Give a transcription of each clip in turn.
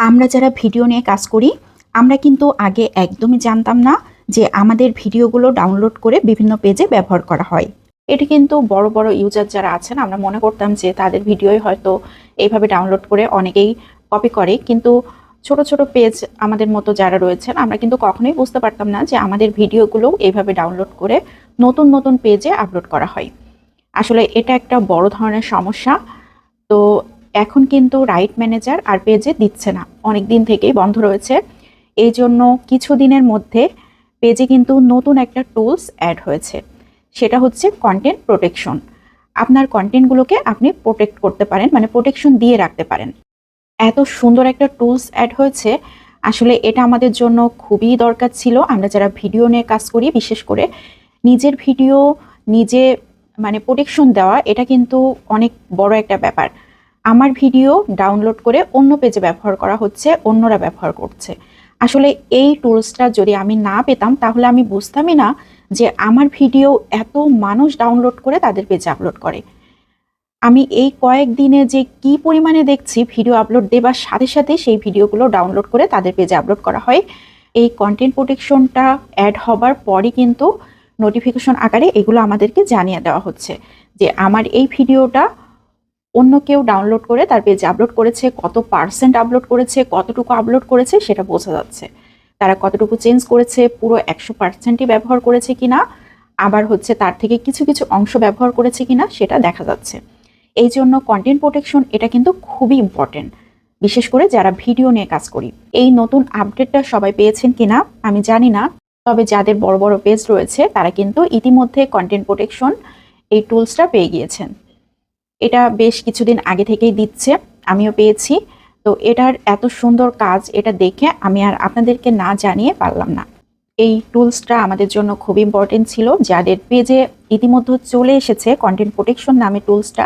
আমরা যারা ভিডিও নিয়ে কাজ করি আমরা কিন্তু আগে একদমই জানতাম না যে আমাদের ভিডিওগুলো ডাউনলোড করে বিভিন্ন পেজে ব্যবহার করা হয়। এটি কিন্তু বড় বড় ইউজার যারা আছেন আমরা মনে করতাম যে তাদের ভিডিওই হয়তো এইভাবে ডাউনলোড করে অনেকেই কপি করে, কিন্তু ছোট ছোট পেজ আমাদের মতো যারা রয়েছেন আমরা কিন্তু কখনোই বুঝতে পারতাম না যে আমাদের ভিডিওগুলো এইভাবে ডাউনলোড করে নতুন নতুন পেজে আপলোড করা হয়। আসলে এটা একটা বড় ধরনের সমস্যা। তো এখন কিন্তু রাইট ম্যানেজার আর পেজে দিচ্ছে না, অনেক দিন থেকেই বন্ধ রয়েছে। এই জন্য কিছুদিনের মধ্যে পেজে কিন্তু নতুন একটা টুলস অ্যাড হয়েছে, সেটা হচ্ছে কন্টেন্ট প্রোটেকশন। আপনার কন্টেন্টগুলোকে আপনি প্রোটেক্ট করতে পারেন, মানে প্রোটেকশন দিয়ে রাখতে পারেন। এত সুন্দর একটা টুলস অ্যাড হয়েছে, আসলে এটা আমাদের জন্য খুবই দরকার ছিল। আমরা যারা ভিডিও নিয়ে কাজ করি, বিশেষ করে নিজের ভিডিও নিজে মানে প্রোটেকশন দেওয়া, এটা কিন্তু অনেক বড় একটা ব্যাপার। আমার ভিডিও ডাউনলোড করে অন্য পেজে ব্যবহার করা হচ্ছে, অন্যরা ব্যবহার করছে। আসলে এই টুলসটা যদি আমি না পেতাম তাহলে আমি বুঝতামই না যে আমার ভিডিও এত মানুষ ডাউনলোড করে তাদের পেজে আপলোড করে। আমি এই কয়েকদিনে যে কি পরিমাণে দেখছি ভিডিও আপলোড দেবার সাথে সাথে সেই ভিডিওগুলো ডাউনলোড করে তাদের পেজে আপলোড করা হয়। এই কন্টেন্ট প্রোটেকশনটা অ্যাড হবার পরই কিন্তু নোটিফিকেশন আকারে এগুলো আমাদেরকে জানিয়ে দেওয়া হচ্ছে যে আমার এই ভিডিওটা অন্য কেউ ডাউনলোড করে তার পেজে আপলোড করেছে, কত পার্সেন্ট আপলোড করেছে, কতটুকু আপলোড করেছে সেটা বোঝা যাচ্ছে। তারা কতটুকু চেঞ্জ করেছে, পুরো 100%ই ব্যবহার করেছে কিনা, আবার হচ্ছে তার থেকে কিছু কিছু অংশ ব্যবহার করেছে কিনা সেটা দেখা যাচ্ছে। এই জন্য কন্টেন্ট প্রোটেকশন এটা কিন্তু খুবই ইম্পর্টেন্ট, বিশেষ করে যারা ভিডিও নিয়ে কাজ করি। এই নতুন আপডেটটা সবাই পেয়েছেন কিনা আমি জানি না, তবে যাদের বড় বড় পেজ রয়েছে তারা কিন্তু ইতিমধ্যে কন্টেন্ট প্রোটেকশন এই টুলসটা পেয়ে গিয়েছেন। এটা বেশ কিছুদিন আগে থেকেই দিচ্ছে, আমিও পেয়েছি। তো এটার এত সুন্দর কাজ, এটা দেখে আমি আর আপনাদেরকে না জানিয়ে পারলাম না। এই টুলসটা আমাদের জন্য খুব ইম্পর্টেন্ট ছিল। যাদের পেজে ইতিমধ্যে চলে এসেছে কন্টেন্ট প্রোটেকশন নামে টুলসটা,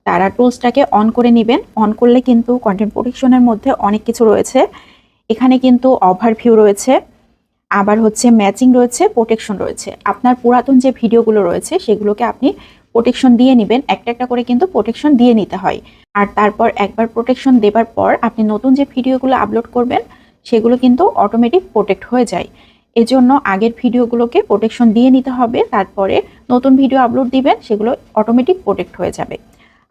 তারা টুলসটাকে অন করে নেবেন। অন করলে কিন্তু কন্টেন্ট প্রোটেকশনের মধ্যে অনেক কিছু রয়েছে। এখানে কিন্তু ওভারভিউ রয়েছে, আবার হচ্ছে ম্যাচিং রয়েছে, প্রোটেকশন রয়েছে। আপনার পুরাতন যে ভিডিওগুলো রয়েছে সেগুলোকে আপনি প্রোটেকশন দিয়ে নেবেন, একটা একটা করে কিন্তু প্রোটেকশন দিয়ে নিতে হয়। আর তারপর একবার প্রোটেকশন দেবার পর আপনি নতুন যে ভিডিওগুলো আপলোড করবেন সেগুলো কিন্তু অটোমেটিক প্রোটেক্ট হয়ে যায়। এজন্য আগের ভিডিওগুলোকে প্রোটেকশন দিয়ে নিতে হবে, তারপরে নতুন ভিডিও আপলোড দিবেন, সেগুলো অটোমেটিক প্রোটেক্ট হয়ে যাবে।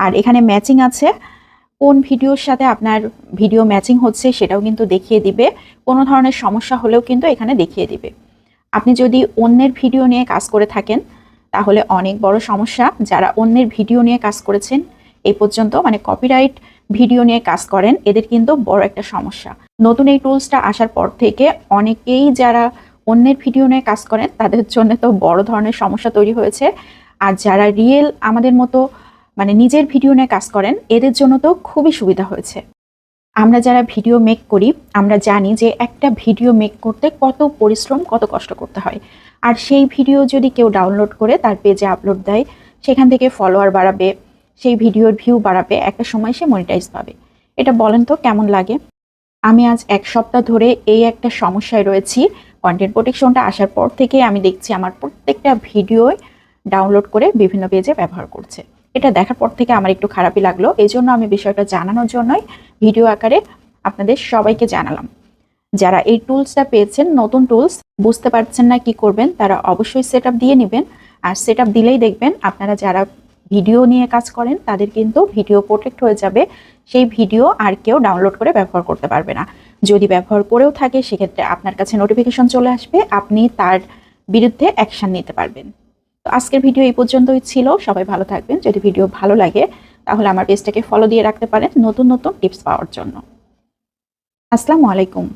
আর এখানে ম্যাচিং আছে, কোন ভিডিওর সাথে আপনার ভিডিও ম্যাচিং হচ্ছে সেটাও কিন্তু দেখিয়ে দিবে। কোনো ধরনের সমস্যা হলেও কিন্তু এখানে দেখিয়ে দিবে। আপনি যদি অন্যের ভিডিও নিয়ে কাজ করে থাকেন তাহলে অনেক বড় সমস্যা। যারা অন্যের ভিডিও নিয়ে কাজ করেছেন এই পর্যন্ত, মানে কপিরাইট ভিডিও নিয়ে কাজ করেন, এদের কিন্তু বড় একটা সমস্যা। নতুন এই টুলসটা আসার পর থেকে অনেকেই যারা অন্যের ভিডিও নিয়ে কাজ করেন তাদের জন্য তো বড় ধরনের সমস্যা তৈরি হয়েছে। আর যারা রিয়েল আমাদের মতো মানে নিজের ভিডিও নিয়ে কাজ করেন এদের জন্য তো খুবই সুবিধা হয়েছে। আমরা যারা ভিডিও মেক করি আমরা জানি যে একটা ভিডিও মেক করতে কত পরিশ্রম, কত কষ্ট করতে হয়। আর সেই ভিডিও যদি কেউ ডাউনলোড করে তার পেজে আপলোড দেয়, সেখান থেকে ফলোয়ার বাড়াবে, সেই ভিডিওর ভিউ বাড়াবে, একটা সময় সে মনিটাইজ পাবে। এটা বলেন তো কেমন লাগে? আমি আজ 1 সপ্তাহ ধরে এই একটা সমস্যায় রয়েছি। কন্টেন্ট প্রোটেকশনটা আসার পর থেকে আমি দেখছি আমার প্রত্যেকটা ভিডিও ডাউনলোড করে বিভিন্ন পেজে ব্যবহার করছে। এটা দেখার পর থেকে আমার একটু খারাপই লাগলো। এই জন্য আমি বিষয়টা জানানোর জন্যই ভিডিও আকারে আপনাদের সবাইকে জানালাম। যারা এই টুলসটা পেয়েছেন, নতুন টুলস, বুঝতে পারছেন না কি করবেন, তারা অবশ্যই সেট আপ দিয়ে নেবেন। আর সেট আপ দিলেই দেখবেন আপনারা যারা ভিডিও নিয়ে কাজ করেন তাদের কিন্তু ভিডিও প্রোটেক্ট হয়ে যাবে। সেই ভিডিও আর কেউ ডাউনলোড করে ব্যবহার করতে পারবে না। যদি ব্যবহার করেও থাকে সেক্ষেত্রে আপনার কাছে নোটিফিকেশন চলে আসবে, আপনি তার বিরুদ্ধে অ্যাকশন নিতে পারবেন। তো আজকের ভিডিও এই পর্যন্তই ছিল। সবাই ভালো থাকবেন। যদি ভিডিও ভালো লাগে তাহলে আমার পেজটাকে ফলো দিয়ে রাখতে পারেন নতুন নতুন টিপস পাওয়ার জন্য। আসসালামু আলাইকুম।